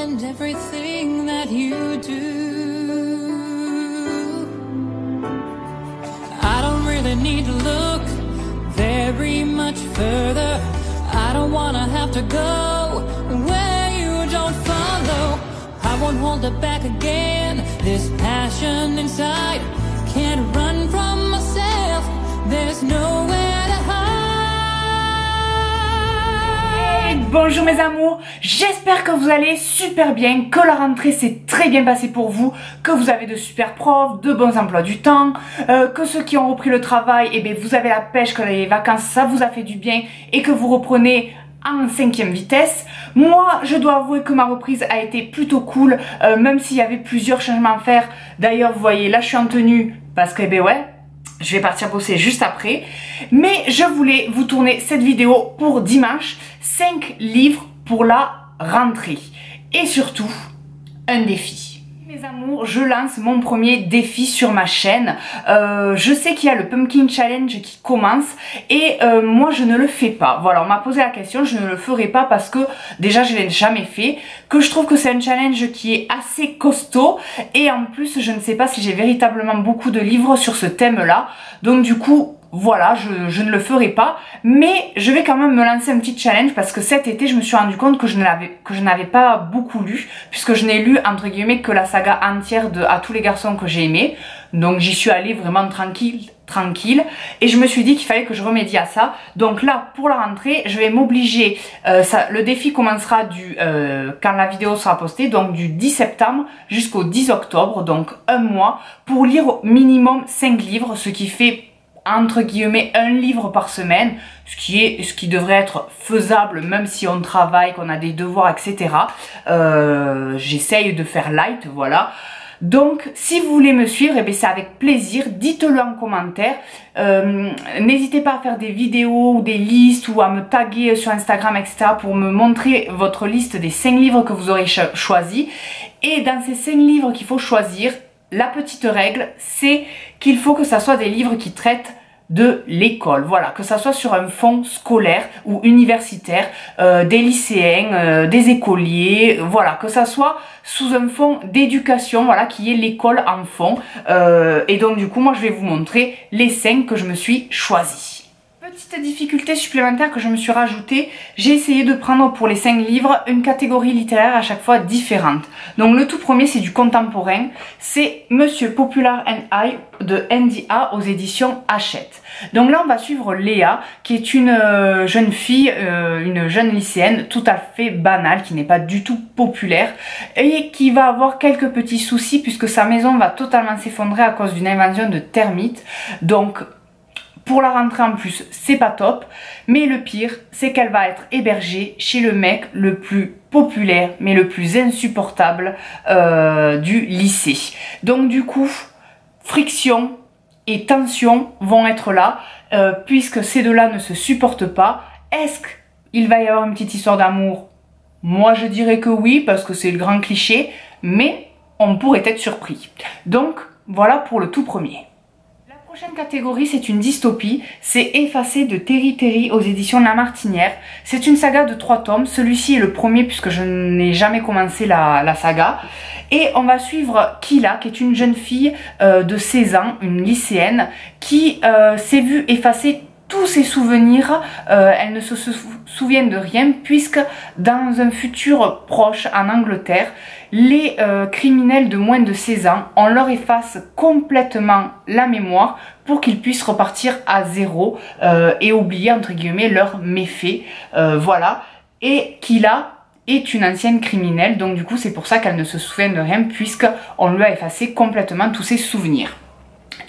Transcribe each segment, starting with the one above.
and everything that you do. I don't really need to look very much further. I don't wanna have to go where you don't follow. I won't hold it back again. This passion inside can't run from myself. There's nowhere to hide. Bonjour mes amours, j'espère que vous allez super bien, que la rentrée s'est très bien passée pour vous, que vous avez de super profs, de bons emplois du temps, que ceux qui ont repris le travail, eh bien, vous avez la pêche, que les vacances ça vous a fait du bien et que vous reprenez en 5e vitesse. Moi, je dois avouer que ma reprise a été plutôt cool, même s'il y avait plusieurs changements à faire. D'ailleurs, vous voyez, là je suis en tenue parce que, eh ben ouais, je vais partir bosser juste après. Mais je voulais vous tourner cette vidéo pour dimanche, 5 livres pour la rentrée. Et surtout, un défi. Mes amours, je lance mon premier défi sur ma chaîne. Je sais qu'il y a le Pumpkin Challenge qui commence et moi je ne le fais pas. Voilà, on m'a posé la question, je ne le ferai pas parce que déjà je ne l'ai jamais fait, que je trouve que c'est un challenge qui est assez costaud et en plus je ne sais pas si j'ai véritablement beaucoup de livres sur ce thème-là. Donc du coup, voilà, je ne le ferai pas, mais je vais quand même me lancer un petit challenge parce que cet été je me suis rendu compte que je n'avais pas beaucoup lu, puisque je n'ai lu entre guillemets que la saga entière de À tous les garçons que j'ai aimé. Donc j'y suis allée vraiment tranquille et je me suis dit qu'il fallait que je remédie à ça. Donc là pour la rentrée je vais m'obliger, le défi commencera quand la vidéo sera postée, donc du 10 septembre jusqu'au 10 octobre, donc un mois, pour lire minimum 5 livres, ce qui fait entre guillemets un livre par semaine, ce qui devrait être faisable même si on travaille, qu'on a des devoirs, etc. J'essaye de faire light, voilà. Donc si vous voulez me suivre, eh c'est avec plaisir, dites-le en commentaire. N'hésitez pas à faire des vidéos ou des listes ou à me taguer sur Instagram, etc. pour me montrer votre liste des 5 livres que vous aurez choisis. Et dans ces 5 livres qu'il faut choisir, la petite règle, c'est qu'il faut que ça soit des livres qui traitent de l'école, voilà, que ça soit sur un fond scolaire ou universitaire, des lycéens, des écoliers, voilà, que ça soit sous un fond d'éducation, voilà, qui est l'école en fond. Et donc du coup, moi je vais vous montrer les 5 que je me suis choisis. Petite difficulté supplémentaire que je me suis rajoutée, j'ai essayé de prendre pour les 5 livres une catégorie littéraire à chaque fois différente. Donc le tout premier c'est du contemporain, c'est Monsieur Popular and I de NDA aux éditions Hachette. Donc là on va suivre Léa qui est une jeune fille, une jeune lycéenne tout à fait banale, qui n'est pas du tout populaire et qui va avoir quelques petits soucis puisque sa maison va totalement s'effondrer à cause d'une invasion de termites. Donc pour la rentrée en plus, c'est pas top, mais le pire, c'est qu'elle va être hébergée chez le mec le plus populaire, mais le plus insupportable du lycée. Donc du coup, friction et tension vont être là, puisque ces deux-là ne se supportent pas. Est-ce qu'il va y avoir une petite histoire d'amour? Moi je dirais que oui, parce que c'est le grand cliché, mais on pourrait être surpris. Donc voilà pour le tout premier. La prochaine catégorie, c'est une dystopie, c'est Effacé de Terry Terry aux éditions La Martinière. C'est une saga de 3 tomes, celui-ci est le premier puisque je n'ai jamais commencé la saga. Et on va suivre Kila, qui est une jeune fille de 16 ans, une lycéenne, qui s'est vue effacer tous ses souvenirs. Elle ne se souvient de rien puisque dans un futur proche en Angleterre, les criminels de moins de 16 ans, on leur efface complètement la mémoire pour qu'ils puissent repartir à zéro et oublier entre guillemets leurs méfaits. Voilà. Et Kila est une ancienne criminelle, donc du coup c'est pour ça qu'elle ne se souvient de rien puisque on lui a effacé complètement tous ses souvenirs.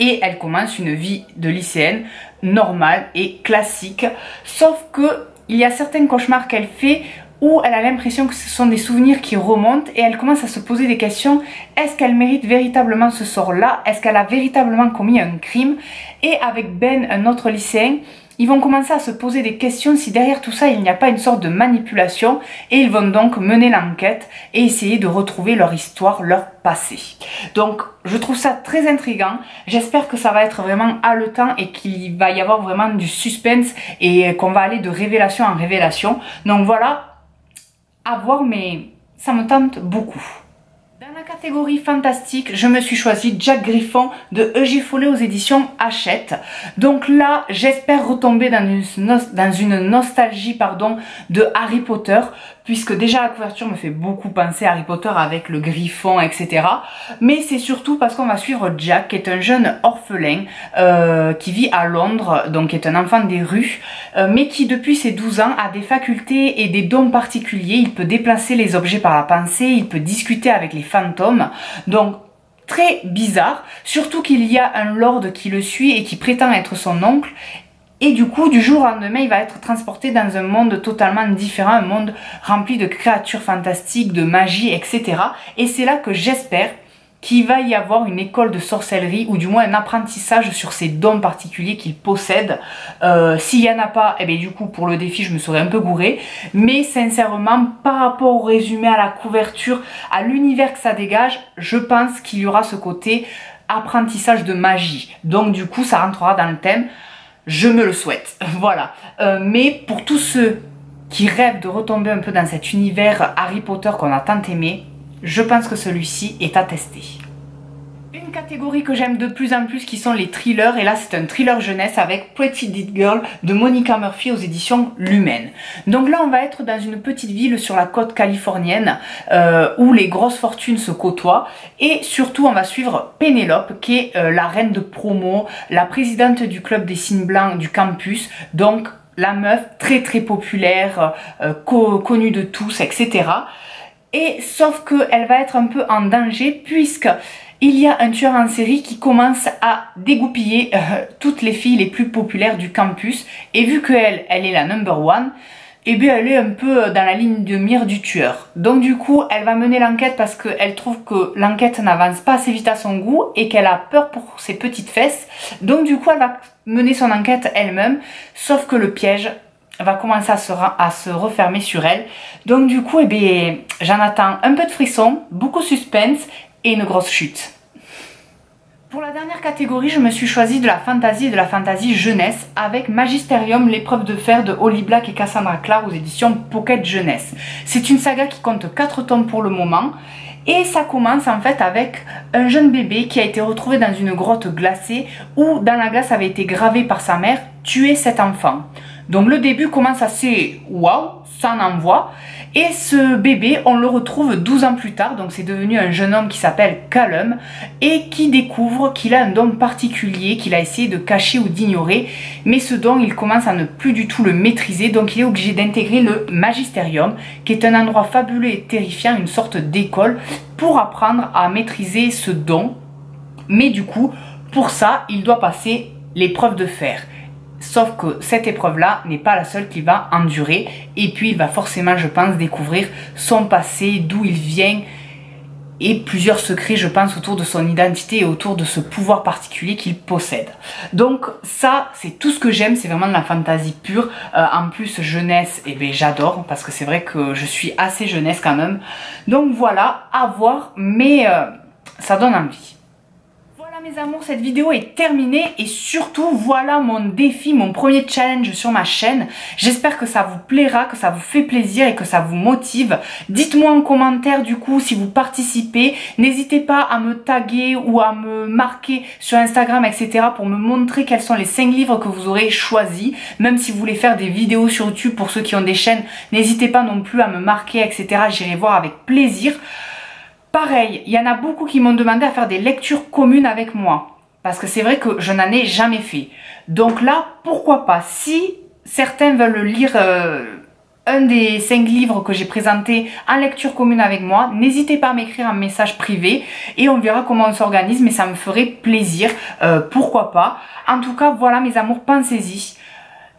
Et elle commence une vie de lycéenne normale et classique, sauf que il y a certains cauchemars qu'elle fait où elle a l'impression que ce sont des souvenirs qui remontent et elle commence à se poser des questions. Est-ce qu'elle mérite véritablement ce sort-là? Est-ce qu'elle a véritablement commis un crime? Et avec Ben, un autre lycéen, ils vont commencer à se poser des questions si derrière tout ça il n'y a pas une sorte de manipulation, et ils vont donc mener l'enquête et essayer de retrouver leur histoire, leur passé. Donc je trouve ça très intriguant, j'espère que ça va être vraiment haletant et qu'il va y avoir vraiment du suspense et qu'on va aller de révélation en révélation. Donc voilà, à voir, mais ça me tente beaucoup. Dans la catégorie fantastique, je me suis choisi Jack Griffon de E.J. Follet aux éditions Hachette. Donc là, j'espère retomber dans une nostalgie de Harry Potter, puisque déjà la couverture me fait beaucoup penser à Harry Potter avec le griffon, etc. Mais c'est surtout parce qu'on va suivre Jack, qui est un jeune orphelin qui vit à Londres, donc qui est un enfant des rues, mais qui depuis ses 12 ans a des facultés et des dons particuliers. Il peut déplacer les objets par la pensée, il peut discuter avec les fantômes, donc très bizarre, surtout qu'il y a un lord qui le suit et qui prétend être son oncle. Et du coup, du jour au lendemain, il va être transporté dans un monde totalement différent, un monde rempli de créatures fantastiques, de magie, etc. Et c'est là que j'espère qu'il va y avoir une école de sorcellerie, ou du moins un apprentissage sur ces dons particuliers qu'il possède. S'il n'y en a pas, eh bien, du coup, pour le défi, je me serais un peu gourée. Mais sincèrement, par rapport au résumé, à la couverture, à l'univers que ça dégage, je pense qu'il y aura ce côté apprentissage de magie. Donc du coup, ça rentrera dans le thème. Je me le souhaite, voilà. Mais pour tous ceux qui rêvent de retomber un peu dans cet univers Harry Potter qu'on a tant aimé, je pense que celui-ci est à tester. Une catégorie que j'aime de plus en plus qui sont les thrillers, et là c'est un thriller jeunesse avec Pretty Dead Girl de Monica Murphy aux éditions Lumen. Donc là on va être dans une petite ville sur la côte californienne où les grosses fortunes se côtoient, et surtout on va suivre Pénélope qui est la reine de promo, la présidente du club des signes blancs du campus, donc la meuf très très populaire, connue de tous, etc. Et sauf qu'elle va être un peu en danger puisque il y a un tueur en série qui commence à dégoupiller toutes les filles les plus populaires du campus. Et vu qu'elle est la number one, eh bien elle est un peu dans la ligne de mire du tueur. Donc du coup, elle va mener l'enquête parce qu'elle trouve que l'enquête n'avance pas assez vite à son goût et qu'elle a peur pour ses petites fesses. Donc du coup, elle va mener son enquête elle-même, sauf que le piège va commencer à se refermer sur elle. Donc du coup, eh bien, j'en attends un peu de frisson, beaucoup de suspense et une grosse chute. Pour la dernière catégorie, je me suis choisie de la fantasy et de la fantasy jeunesse avec Magisterium, l'épreuve de fer de Holly Black et Cassandra Clare aux éditions Pocket Jeunesse. C'est une saga qui compte 4 tomes pour le moment. Et ça commence en fait avec un jeune bébé qui a été retrouvé dans une grotte glacée où dans la glace avait été gravé par sa mère « Tuer cet enfant ». Donc le début commence assez waouh, ça en envoie. Et ce bébé, on le retrouve 12 ans plus tard, donc c'est devenu un jeune homme qui s'appelle Callum et qui découvre qu'il a un don particulier qu'il a essayé de cacher ou d'ignorer. Mais ce don, il commence à ne plus du tout le maîtriser, donc il est obligé d'intégrer le Magisterium, qui est un endroit fabuleux et terrifiant, une sorte d'école, pour apprendre à maîtriser ce don. Mais du coup, pour ça, il doit passer l'épreuve de fer. Sauf que cette épreuve-là n'est pas la seule qu'il va endurer. Et puis il va forcément, je pense, découvrir son passé, d'où il vient. Et plusieurs secrets, je pense, autour de son identité et autour de ce pouvoir particulier qu'il possède. Donc ça, c'est tout ce que j'aime. C'est vraiment de la fantasy pure. En plus, jeunesse, eh bien, j'adore. Parce que c'est vrai que je suis assez jeunesse quand même. Donc voilà, à voir. Mais ça donne envie. Mes amours, cette vidéo est terminée et surtout voilà mon défi, mon premier challenge sur ma chaîne. J'espère que ça vous plaira, que ça vous fait plaisir et que ça vous motive. Dites-moi en commentaire du coup si vous participez. N'hésitez pas à me taguer ou à me marquer sur Instagram, etc. pour me montrer quels sont les 5 livres que vous aurez choisis. Même si vous voulez faire des vidéos sur YouTube pour ceux qui ont des chaînes, n'hésitez pas non plus à me marquer, etc. J'irai voir avec plaisir. Pareil, il y en a beaucoup qui m'ont demandé à faire des lectures communes avec moi. Parce que c'est vrai que je n'en ai jamais fait. Donc là, pourquoi pas? Si certains veulent lire un des 5 livres que j'ai présentés en lecture commune avec moi, n'hésitez pas à m'écrire un message privé et on verra comment on s'organise, mais ça me ferait plaisir. Pourquoi pas? En tout cas, voilà mes amours, pensez-y.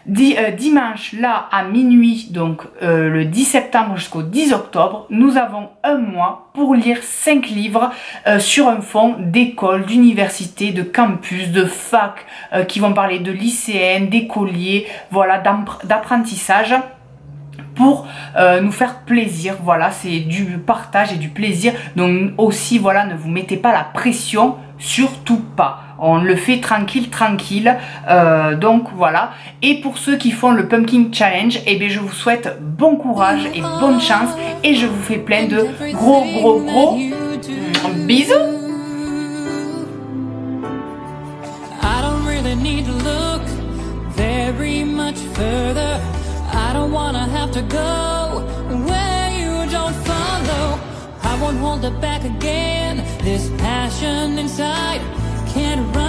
Dimanche, là, à minuit, donc le 10 septembre jusqu'au 10 octobre, nous avons un mois pour lire 5 livres sur un fond d'école, d'université, de campus, de fac, qui vont parler de lycéennes, d'écoliers, voilà, d'apprentissage, pour nous faire plaisir. Voilà, c'est du partage et du plaisir. Donc aussi, voilà, ne vous mettez pas la pression, surtout pas. on le fait tranquille, tranquille. Donc voilà. Et pour ceux qui font le Pumpkin Challenge, eh bien, je vous souhaite bon courage et bonne chance. Et je vous fais plein de gros bisous. I don't really need to look very much further. I don't wanna have to go where you don't follow. I won't hold it back again. This passion inside can't run.